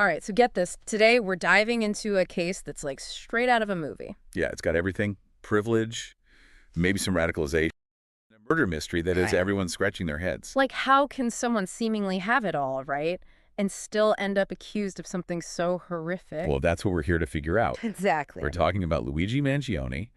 All right, so get this. Today, we're diving into a case that's like straight out of a movie. Yeah, it's got everything. Privilege, maybe some radicalization. A murder mystery that is Right. everyone scratching their heads. Like, how can someone seemingly have it all, right? And still end up accused of something so horrific? Well, that's what we're here to figure out. Exactly. We're talking about Luigi Mangione,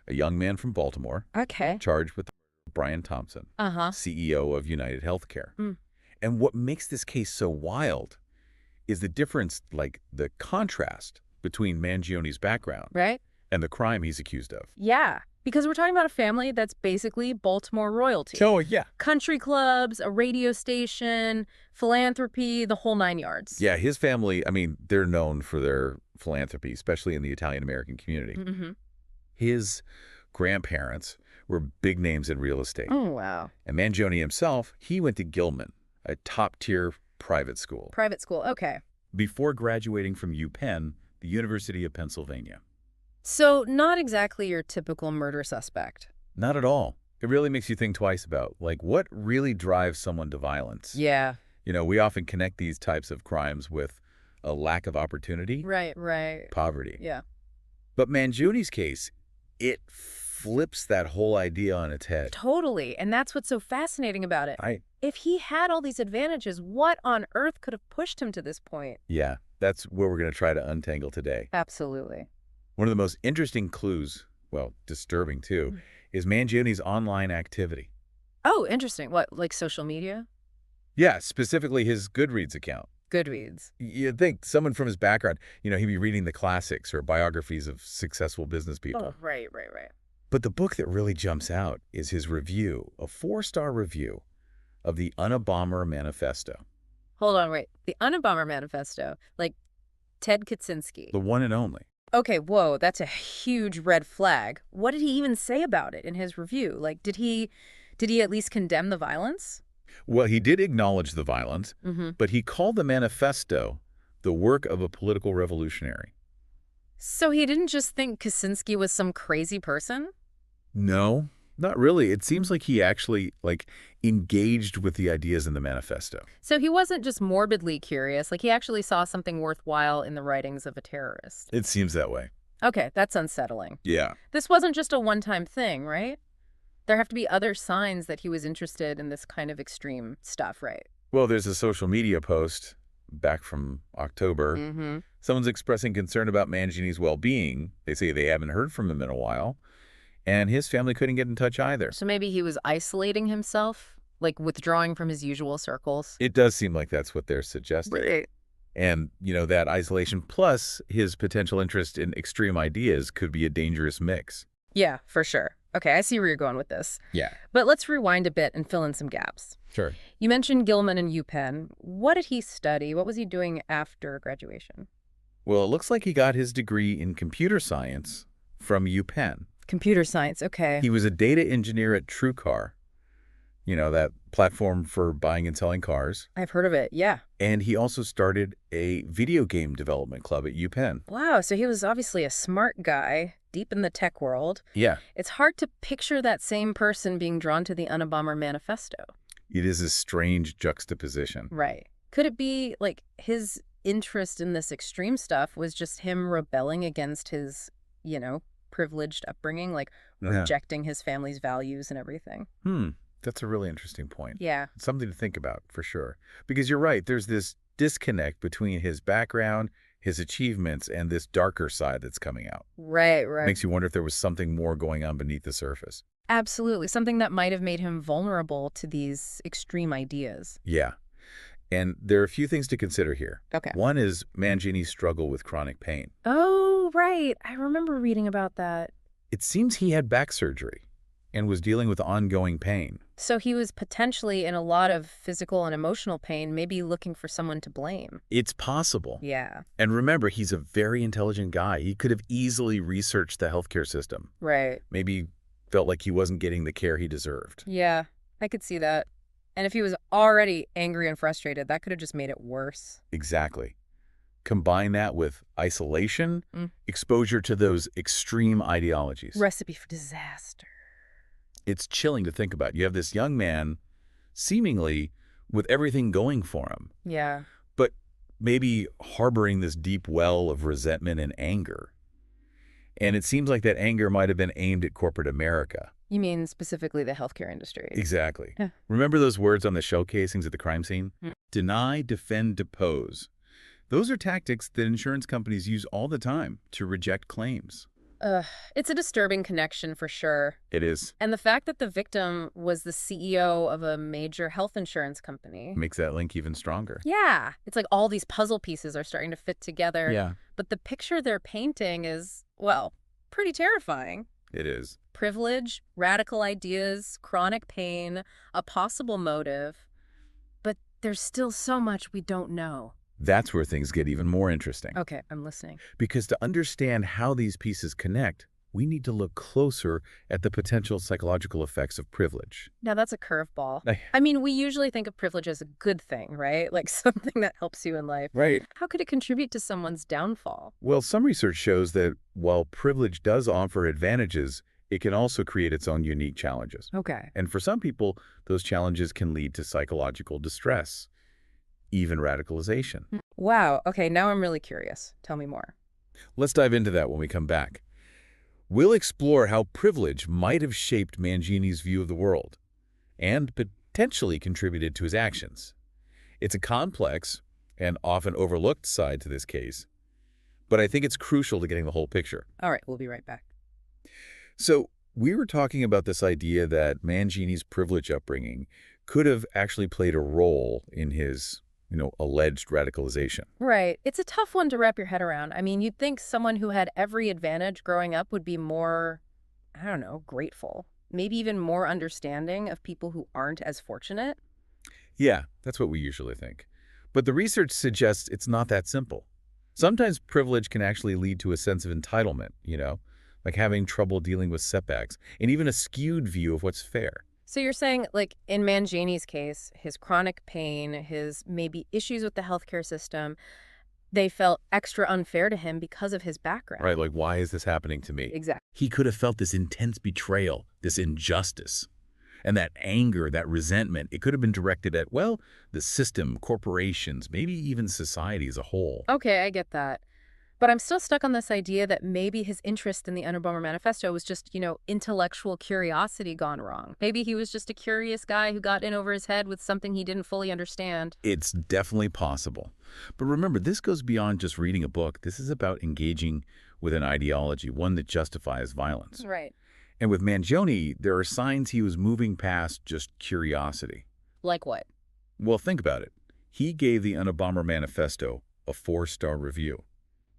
a young man from Baltimore, Okay. charged with the murder of Brian Thompson, Uh-huh. CEO of United Healthcare. Mm. And what makes this case so wild is the difference, like the contrast between Mangione's background Right? and the crime he's accused of. Yeah, because we're talking about a family that's basically Baltimore royalty. Oh, yeah. Country clubs, a radio station, philanthropy, the whole nine yards. Yeah, his family, I mean, they're known for their philanthropy, especially in the Italian-American community. Mm-hmm. His grandparents were big names in real estate. Oh, wow. And Mangione himself, he went to Gilman, a top-tier private school, Private school, okay. before graduating from UPenn, the University of Pennsylvania. So not exactly your typical murder suspect. Not at all. It really makes you think twice about, like, what really drives someone to violence? Yeah. You know, we often connect these types of crimes with a lack of opportunity, Right. poverty. Yeah. But Mangione's case, it flips that whole idea on its head. Totally. And that's what's so fascinating about it. If he had all these advantages, what on earth could have pushed him to this point? Yeah, that's where we're going to try to untangle today. Absolutely. One of the most interesting clues, well, disturbing too, is Mangione's online activity. Oh, interesting. What, like social media? Yeah, specifically his Goodreads account. Goodreads. You'd think someone from his background, you know, he'd be reading the classics or biographies of successful business people. Oh, right. But the book that really jumps out is his review, a 4-star review of the Unabomber Manifesto. Hold on, wait. The Unabomber Manifesto, like Ted Kaczynski. The one and only. Okay, whoa, that's a huge red flag. What did he even say about it in his review? Like, did he at least condemn the violence? Well, he did acknowledge the violence, but he called the manifesto the work of a political revolutionary. So he didn't just think Kaczynski was some crazy person? No, not really. It seems like he actually, engaged with the ideas in the manifesto. So he wasn't just morbidly curious, like he actually saw something worthwhile in the writings of a terrorist. It seems that way. Okay, that's unsettling. Yeah. This wasn't just a one-time thing, right? There have to be other signs that he was interested in this kind of extreme stuff, right? Well, there's a social media post back from October. Someone's expressing concern about Mangione's well-being. They say they haven't heard from him in a while. And his family couldn't get in touch either. So maybe he was isolating himself, like withdrawing from his usual circles? It does seem like that's what they're suggesting. Right. And, you know, that isolation plus his potential interest in extreme ideas could be a dangerous mix. Yeah, for sure. Okay, I see where you're going with this. Yeah. But let's rewind a bit and fill in some gaps. Sure. You mentioned Gilman and UPenn. What did he study? What was he doing after graduation? Well, it looks like he got his degree in computer science from UPenn. Computer science, okay. He was a data engineer at TrueCar, you know, that platform for buying and selling cars. I've heard of it, yeah. And he also started a video game development club at UPenn. Wow, so he was obviously a smart guy, deep in the tech world. Yeah. It's hard to picture that same person being drawn to the Unabomber Manifesto. It is a strange juxtaposition. Right. Could it be like his interest in this extreme stuff was just him rebelling against his, privileged upbringing, like rejecting his family's values and everything? That's a really interesting point. Yeah. Something to think about, for sure. Because you're right, there's this disconnect between his background, his achievements, and this darker side that's coming out. Right. Makes you wonder if there was something more going on beneath the surface. Absolutely. Something that might have made him vulnerable to these extreme ideas. Yeah. And there are a few things to consider here. Okay. One is Mangione's struggle with chronic pain. Oh, right. I remember reading about that. It seems he had back surgery and was dealing with ongoing pain. So he was potentially in a lot of physical and emotional pain, maybe looking for someone to blame. It's possible. Yeah. And remember, he's a very intelligent guy. He could have easily researched the healthcare system. Right. Maybe felt like he wasn't getting the care he deserved. Yeah, I could see that. And if he was already angry and frustrated, that could have just made it worse. Exactly. Combine that with isolation, exposure to those extreme ideologies. Recipe for disaster. It's chilling to think about. You have this young man, seemingly with everything going for him. Yeah. But maybe harboring this deep well of resentment and anger. And it seems like that anger might have been aimed at corporate America. You mean specifically the healthcare industry? Exactly. Yeah. Remember those words on the shell casings at the crime scene? Deny, defend, depose. Those are tactics that insurance companies use all the time to reject claims. It's a disturbing connection for sure. It is. And the fact that the victim was the CEO of a major health insurance company. Makes that link even stronger. Yeah. It's like all these puzzle pieces are starting to fit together. Yeah. But the picture they're painting is, well, pretty terrifying. It is. Privilege, radical ideas, chronic pain, a possible motive. But there's still so much we don't know. That's where things get even more interesting. Okay, I'm listening. Because to understand how these pieces connect, we need to look closer at the potential psychological effects of privilege. Now, that's a curveball. I mean, we usually think of privilege as a good thing, right? Like something that helps you in life. Right. How could it contribute to someone's downfall? Well, some research shows that while privilege does offer advantages, it can also create its own unique challenges. Okay. And for some people, those challenges can lead to psychological distress, even radicalization. Wow. Okay, now I'm really curious. Tell me more. Let's dive into that when we come back. We'll explore how privilege might have shaped Mangioni's view of the world and potentially contributed to his actions. It's a complex and often overlooked side to this case, but I think it's crucial to getting the whole picture. All right, we'll be right back. So we were talking about this idea that Mangioni's privilege upbringing could have actually played a role in his, alleged radicalization. Right. It's a tough one to wrap your head around. I mean, you'd think someone who had every advantage growing up would be more, I don't know, grateful. Maybe even more understanding of people who aren't as fortunate. Yeah, that's what we usually think. But the research suggests it's not that simple. Sometimes privilege can actually lead to a sense of entitlement, like having trouble dealing with setbacks, and even a skewed view of what's fair. So you're saying, like, in Mangioni's case, his chronic pain, his maybe issues with the healthcare system, they felt extra unfair to him because of his background. Right, like, why is this happening to me? Exactly. He could have felt this intense betrayal, this injustice. And that anger, that resentment, it could have been directed at, well, the system, corporations, maybe even society as a whole. Okay, I get that. But I'm still stuck on this idea that maybe his interest in the Unabomber Manifesto was just, intellectual curiosity gone wrong. Maybe he was just a curious guy who got in over his head with something he didn't fully understand. It's definitely possible. But remember, this goes beyond just reading a book. This is about engaging with an ideology, one that justifies violence. Right. And with Mangione, there are signs he was moving past just curiosity. Like what? Well, think about it. He gave the Unabomber Manifesto a 4-star review.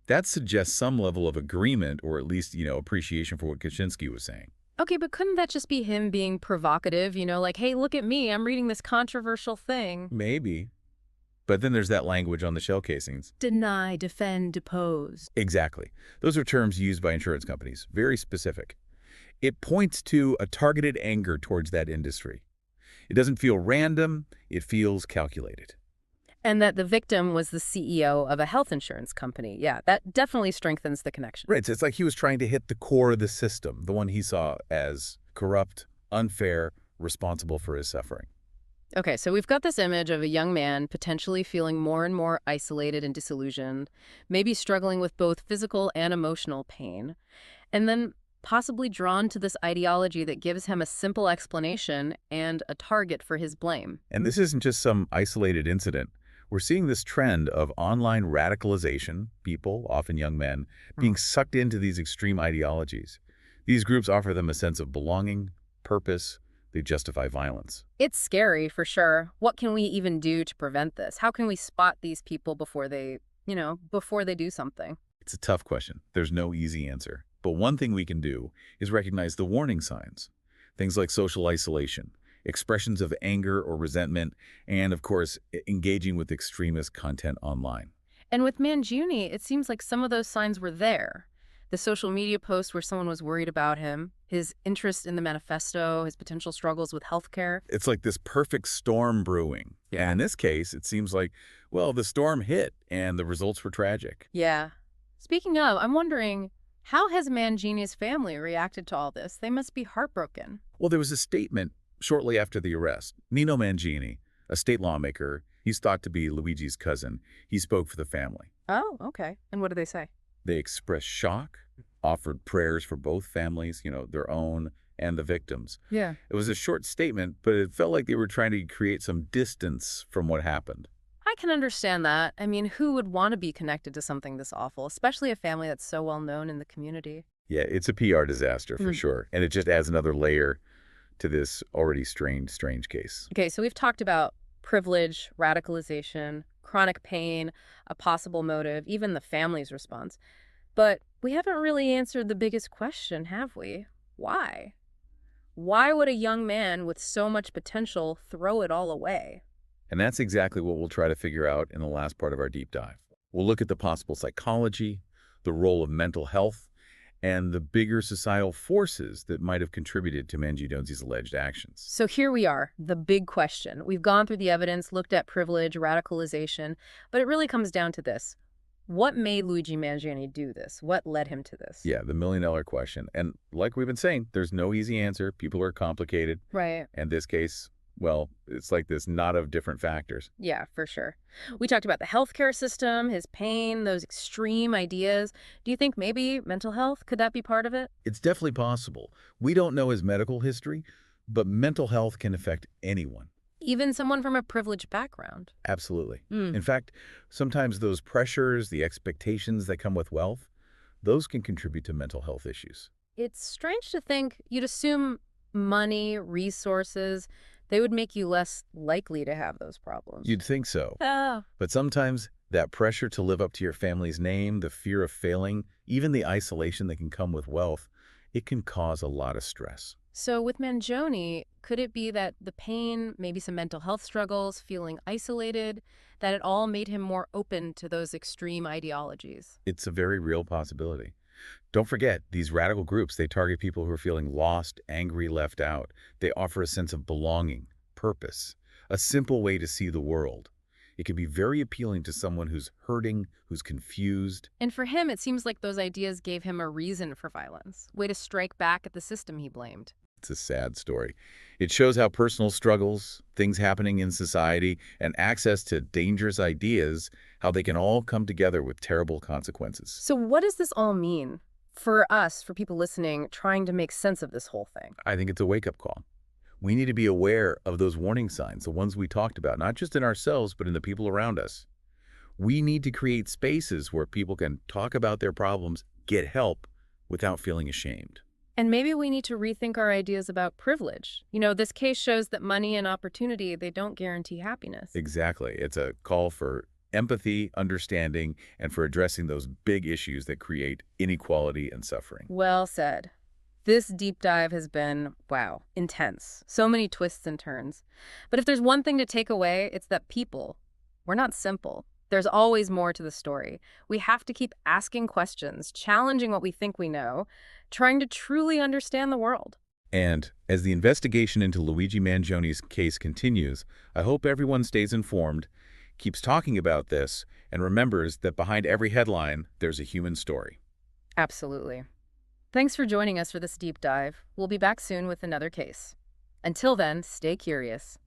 That suggests some level of agreement or at least, appreciation for what Kaczynski was saying. Okay, but couldn't that just be him being provocative, like, hey, look at me, I'm reading this controversial thing? Maybe. But then there's that language on the shell casings. Deny, defend, depose. Exactly. Those are terms used by insurance companies, very specific. It points to a targeted anger towards that industry. It doesn't feel random, it feels calculated. And that the victim was the CEO of a health insurance company. Yeah, that definitely strengthens the connection. Right, so it's like he was trying to hit the core of the system, the one he saw as corrupt, unfair, responsible for his suffering. Okay, so we've got this image of a young man potentially feeling more and more isolated and disillusioned, maybe struggling with both physical and emotional pain, and then possibly drawn to this ideology that gives him a simple explanation and a target for his blame. And this isn't just some isolated incident. We're seeing this trend of online radicalization, people, often young men, being sucked into these extreme ideologies. These groups offer them a sense of belonging, purpose. They justify violence. It's scary, for sure. What can we even do to prevent this? How can we spot these people before they do something? It's a tough question. There's no easy answer. But one thing we can do is recognize the warning signs. Things like social isolation, expressions of anger or resentment, and, of course, engaging with extremist content online. And with Mangione, it seems like some of those signs were there. The social media post where someone was worried about him, his interest in the manifesto, his potential struggles with healthcare. It's like this perfect storm brewing. Yeah. In this case, it seems like, well, the storm hit and the results were tragic. Yeah. Speaking of, I'm wondering, how has Mangione's family reacted to all this? They must be heartbroken. Well, there was a statement shortly after the arrest. Nino Mangione, a state lawmaker, He's thought to be Luigi's cousin. He spoke for the family. Oh, okay. And what did they say? They expressed shock, offered prayers for both families, their own and the victims. Yeah. It was a short statement, but it felt like they were trying to create some distance from what happened. I can understand that. I mean, who would want to be connected to something this awful, especially a family that's so well known in the community? Yeah, it's a PR disaster for sure. And it just adds another layer to this already strange case. Okay, so we've talked about privilege, radicalization, chronic pain, a possible motive, even the family's response. But we haven't really answered the biggest question, have we? Why? Why would a young man with so much potential throw it all away? And that's exactly what we'll try to figure out in the last part of our deep dive. We'll look at the possible psychology, the role of mental health, and the bigger societal forces that might have contributed to Mangione's alleged actions. So here we are, the big question. We've gone through the evidence, looked at privilege, radicalization, but it really comes down to this. What made Luigi Mangione do this? What led him to this? Yeah, the million-dollar question. And like we've been saying, there's no easy answer. People are complicated. Right. And this case, well, it's like this knot of different factors. Yeah, for sure. We talked about the healthcare system, his pain, those extreme ideas. Do you think maybe mental health, could that be part of it? It's definitely possible. We don't know his medical history, but mental health can affect anyone. Even someone from a privileged background. Absolutely. Mm. In fact, sometimes those pressures, the expectations that come with wealth, those can contribute to mental health issues. It's strange to think you'd assume money, resources, they would make you less likely to have those problems. You'd think so. Oh. But sometimes that pressure to live up to your family's name, the fear of failing, even the isolation that can come with wealth, it can cause a lot of stress. So with Mangione, could it be that the pain, maybe some mental health struggles, feeling isolated, that it all made him more open to those extreme ideologies? It's a very real possibility. Don't forget, these radical groups, they target people who are feeling lost, angry, left out. They offer a sense of belonging, purpose, a simple way to see the world. It can be very appealing to someone who's hurting, who's confused. And for him, it seems like those ideas gave him a reason for violence, way to strike back at the system he blamed. It's a sad story. It shows how personal struggles, things happening in society, and access to dangerous ideas, how they can all come together with terrible consequences. So what does this all mean for us, for people listening, trying to make sense of this whole thing? I think it's a wake-up call. We need to be aware of those warning signs, the ones we talked about, not just in ourselves, but in the people around us. We need to create spaces where people can talk about their problems, get help, without feeling ashamed. And maybe we need to rethink our ideas about privilege. You know, this case shows that money and opportunity, they don't guarantee happiness. Exactly. It's a call for empathy, understanding, and for addressing those big issues that create inequality and suffering. Well said. This deep dive has been, wow, intense. So many twists and turns. But if there's one thing to take away, it's that people, we're not simple. There's always more to the story. We have to keep asking questions, challenging what we think we know, trying to truly understand the world. And as the investigation into Luigi Mangione's case continues, I hope everyone stays informed, keeps talking about this, and remembers that behind every headline, there's a human story. Absolutely. Thanks for joining us for this deep dive. We'll be back soon with another case. Until then, stay curious.